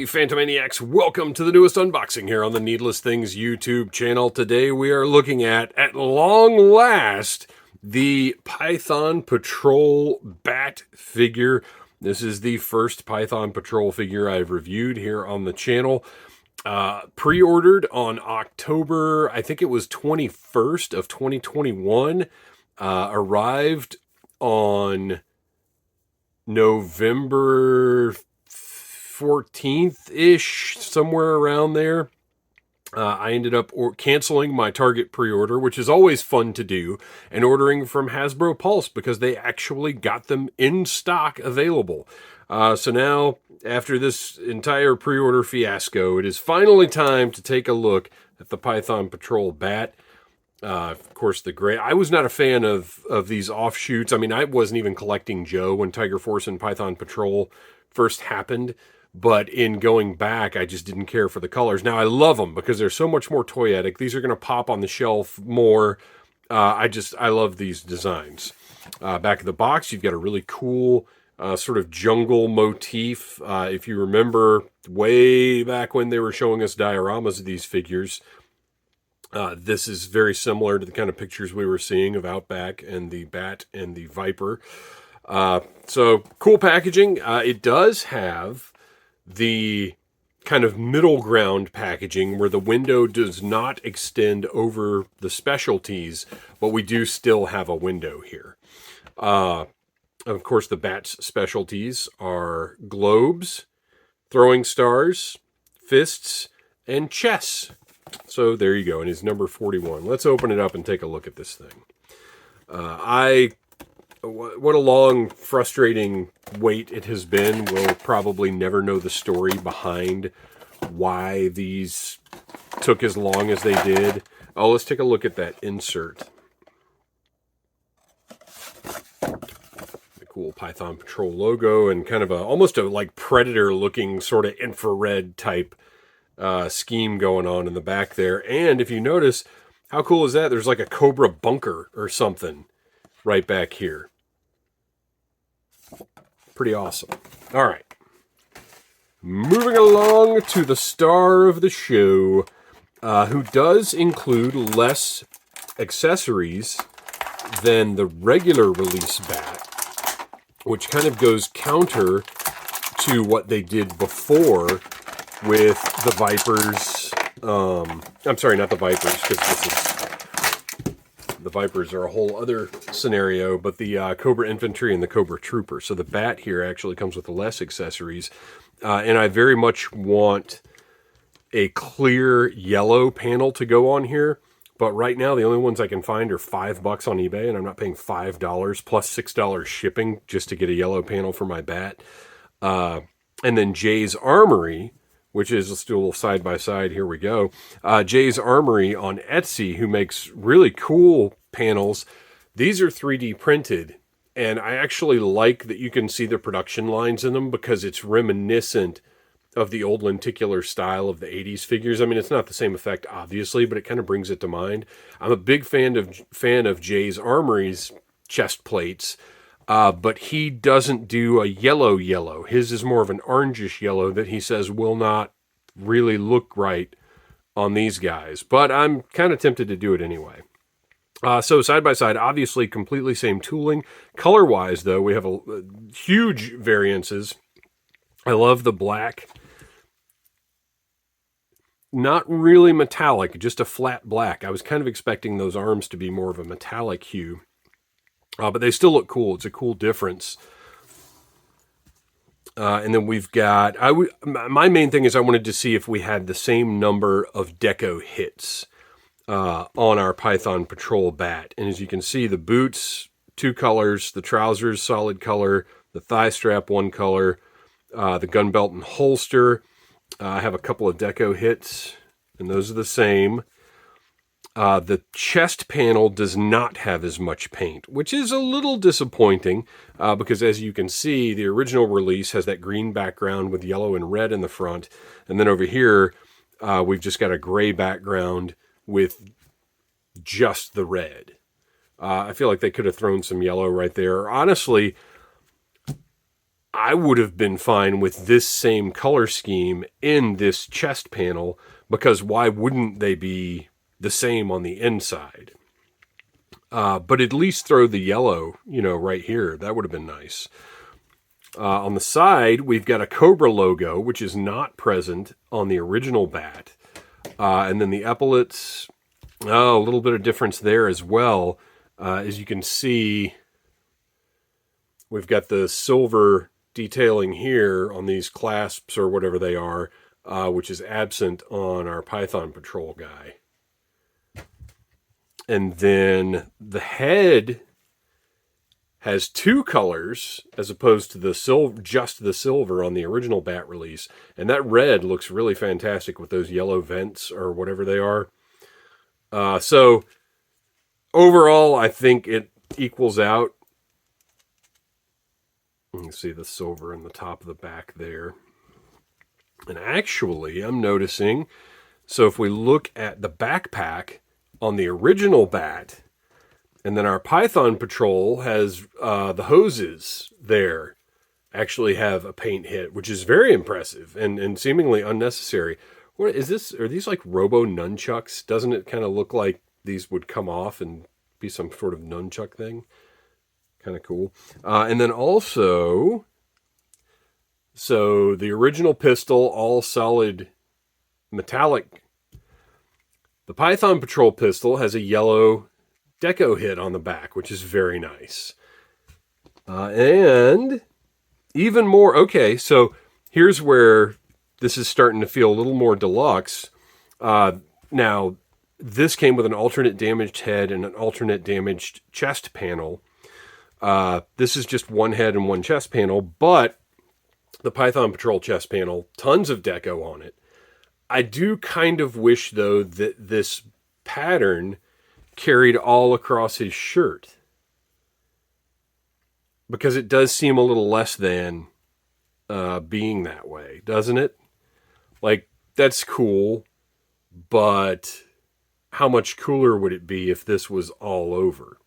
Phantomaniacs, welcome to the newest unboxing here on the Needless Things YouTube channel. Today we are looking at long last, the Python Patrol B.A.T figure. This is the first Python Patrol figure I've reviewed here on the channel. Pre-ordered on October, I think it was 21st of 2021. Arrived on November 14th-ish, somewhere around there. I ended up canceling my Target pre-order, which is always fun to do, and ordering from Hasbro Pulse because they actually got them in stock available. So now, after this entire pre-order fiasco, it is finally time to take a look at the Python Patrol B.A.T. Of course, the gray. I was not a fan of these offshoots. I mean, I wasn't even collecting Joe when Tiger Force and Python Patrol first happened. But in going back, I just didn't care for the colors. Now, I love them because they're so much more toyetic. These are going to pop on the shelf more. I love these designs. Back of the box, you've got a really cool sort of jungle motif. If you remember way back when they were showing us dioramas of these figures, this is very similar to the kind of pictures we were seeing of Outback and the Bat and the Viper. So cool packaging. It does have the kind of middle ground packaging where the window does not extend over the specialties, but we do still have a window here. Of course, the Bat's specialties are globes, throwing stars, fists, and chess. So there you go, and he's number 41. Let's open it up and take a look at this thing. What a long, frustrating wait it has been. We'll probably never know the story behind why these took as long as they did. Oh, let's take a look at that insert. The cool Python Patrol logo and kind of almost a like Predator-looking sort of infrared type scheme going on in the back there. And if you notice, how cool is that? There's like a Cobra bunker or something right back here. Pretty awesome. All right. Moving along to the star of the show, who does include less accessories than the regular release B.A.T, which kind of goes counter to what they did before with the Vipers. I'm sorry, not the Vipers, because the Vipers are a whole other scenario, but the Cobra Infantry and the Cobra Trooper. So the B.A.T here actually comes with less accessories. And I very much want a clear yellow panel to go on here. But right now, the only ones I can find are $5 on eBay, and I'm not paying $5 plus $6 shipping just to get a yellow panel for my B.A.T. And then Jay's Armory, which is, let's do a little side-by-side, here we go. Jay's Armory on Etsy, who makes really cool panels. These are 3D printed, and I actually like that you can see the production lines in them because it's reminiscent of the old lenticular style of the 80s figures. I mean, it's not the same effect, obviously, but it kind of brings it to mind. I'm a big fan of Jay's Armory's chest plates, but he doesn't do a yellow. His is more of an orangish yellow that he says will not really look right on these guys. But I'm kind of tempted to do it anyway. So side by side, obviously completely same tooling. Color-wise, though, we have huge variances. I love the black. Not really metallic, just a flat black. I was kind of expecting those arms to be more of a metallic hue. But they still look cool. It's a cool difference. And then we've got... my main thing is I wanted to see if we had the same number of deco hits on our Python Patrol B.A.T. And as you can see, the boots, 2 colors. The trousers, solid color. The thigh strap, 1 color. The gun belt and holster. I have a couple of deco hits, and those are the same. The chest panel does not have as much paint, which is a little disappointing because as you can see, the original release has that green background with yellow and red in the front. And then over here, we've just got a gray background with just the red. I feel like they could have thrown some yellow right there. Honestly, I would have been fine with this same color scheme in this chest panel, because why wouldn't they be the same on the inside? But at least throw the yellow, right here. That would have been nice. On the side, we've got a Cobra logo, which is not present on the original bat. And then the epaulets, a little bit of difference there as well. As you can see, we've got the silver detailing here on these clasps or whatever they are, which is absent on our Python Patrol guy. And then the head has two colors as opposed to the silver, just the silver on the original bat release. And that red looks really fantastic with those yellow vents or whatever they are. So overall, I think it equals out. You can see the silver in the top of the back there. And actually, I'm noticing, so if we look at the backpack on the original bat, and then our Python Patrol has the hoses there actually have a paint hit, which is very impressive and seemingly unnecessary. What is this? Are these like robo nunchucks? Doesn't it kind of look like these would come off and be some sort of nunchuck thing? Kind of cool. And then also, so the original pistol, all solid metallic. The Python Patrol pistol has a yellow deco hit on the back, which is very nice. And even more, okay, so here's where this is starting to feel a little more deluxe. Now, this came with an alternate damaged head and an alternate damaged chest panel. This is just one head and one chest panel, but the Python Patrol chest panel, tons of deco on it. I do kind of wish, though, that this pattern carried all across his shirt, because it does seem a little less than being that way, doesn't it? Like, that's cool, but how much cooler would it be if this was all over?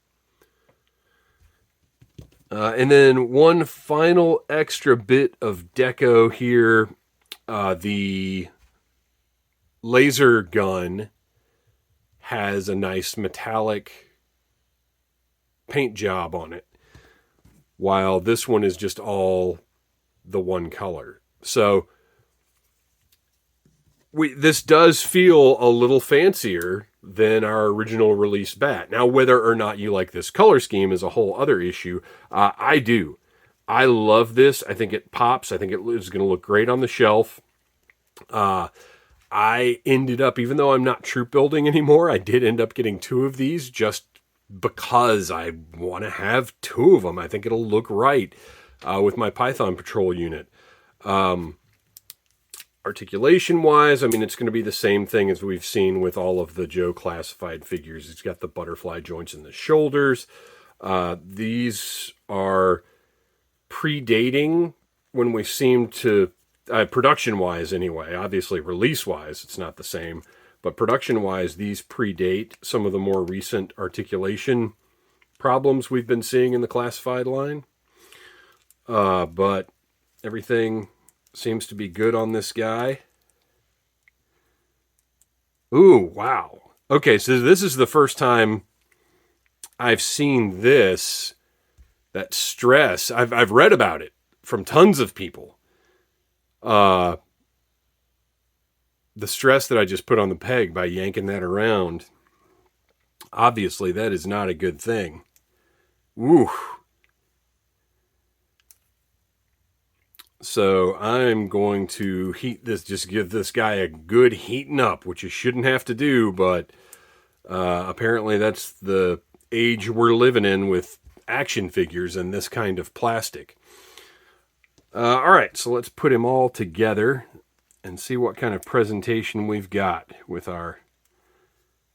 And then one final extra bit of deco here. The laser gun has a nice metallic paint job on it, while this one is just all the one color. So this does feel a little fancier than our original release bat. Now, whether or not you like this color scheme is a whole other issue. I do. I love this. I think it pops. I think it is going to look great on the shelf. I ended up, even though I'm not troop building anymore, I did end up getting two of these just because I want to have two of them. I think it'll look right with my Python Patrol unit. Articulation-wise, I mean, it's going to be the same thing as we've seen with all of the Joe classified figures. It's got the butterfly joints in the shoulders. These are predating when we seem to, production-wise anyway, obviously release-wise it's not the same, but production-wise these predate some of the more recent articulation problems we've been seeing in the classified line. But everything seems to be good on this guy. Ooh, wow. Okay, so this is the first time I've seen this, that stress. I've read about it from tons of people. The stress that I just put on the peg by yanking that around, obviously that is not a good thing. Ooh. So I'm going to heat this, just give this guy a good heating up, which you shouldn't have to do, but apparently that's the age we're living in with action figures and this kind of plastic. All right, so let's put him all together and see what kind of presentation we've got with our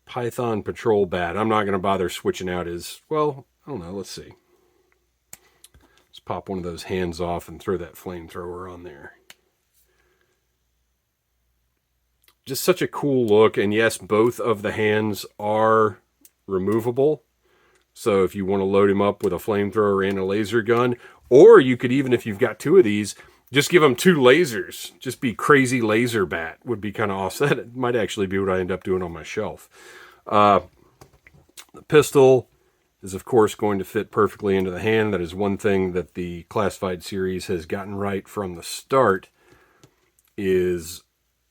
Python Patrol bat. I'm not going to bother switching out his, well, I don't know, let's see. Let's pop one of those hands off and throw that flamethrower on there. Just such a cool look, and yes, both of the hands are removable. So if you want to load him up with a flamethrower and a laser gun, or you could even, if you've got 2 of these, just give them 2 lasers. Just be crazy laser bat would be kind of awesome. That might actually be what I end up doing on my shelf. The pistol is, of course, going to fit perfectly into the hand. That is one thing that the Classified series has gotten right from the start, is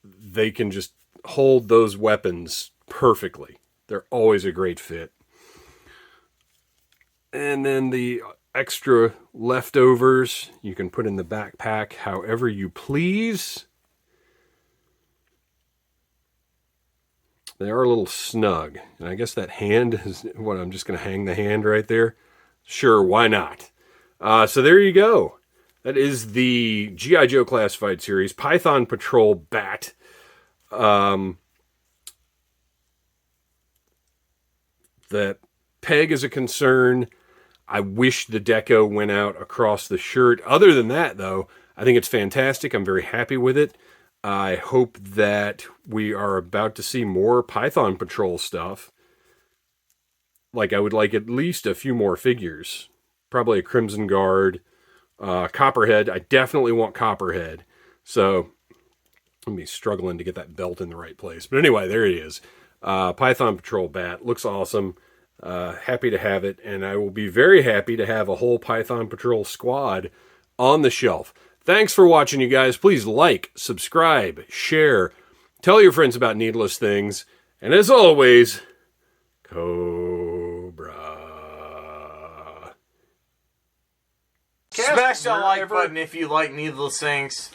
they can just hold those weapons perfectly. They're always a great fit. And then the extra leftovers you can put in the backpack however you please. They are a little snug. And I guess that hand is what, I'm just going to hang the hand right there. Sure, why not? So there you go. That is the G.I. Joe Classified series, Python Patrol B.A.T. The peg is a concern. I wish the deco went out across the shirt. Other than that, though, I think it's fantastic. I'm very happy with it. I hope that we are about to see more Python Patrol stuff. Like, I would like at least a few more figures. Probably a Crimson Guard, Copperhead. I definitely want Copperhead. So, I'm be struggling to get that belt in the right place. But anyway, there he is. Python Patrol B.A.T. Looks awesome. Happy to have it, and I will be very happy to have a whole Python Patrol squad on the shelf. Thanks for watching, you guys. Please like, subscribe, share, tell your friends about needless things, and as always, Cobra. Smash that like button if you like needless things.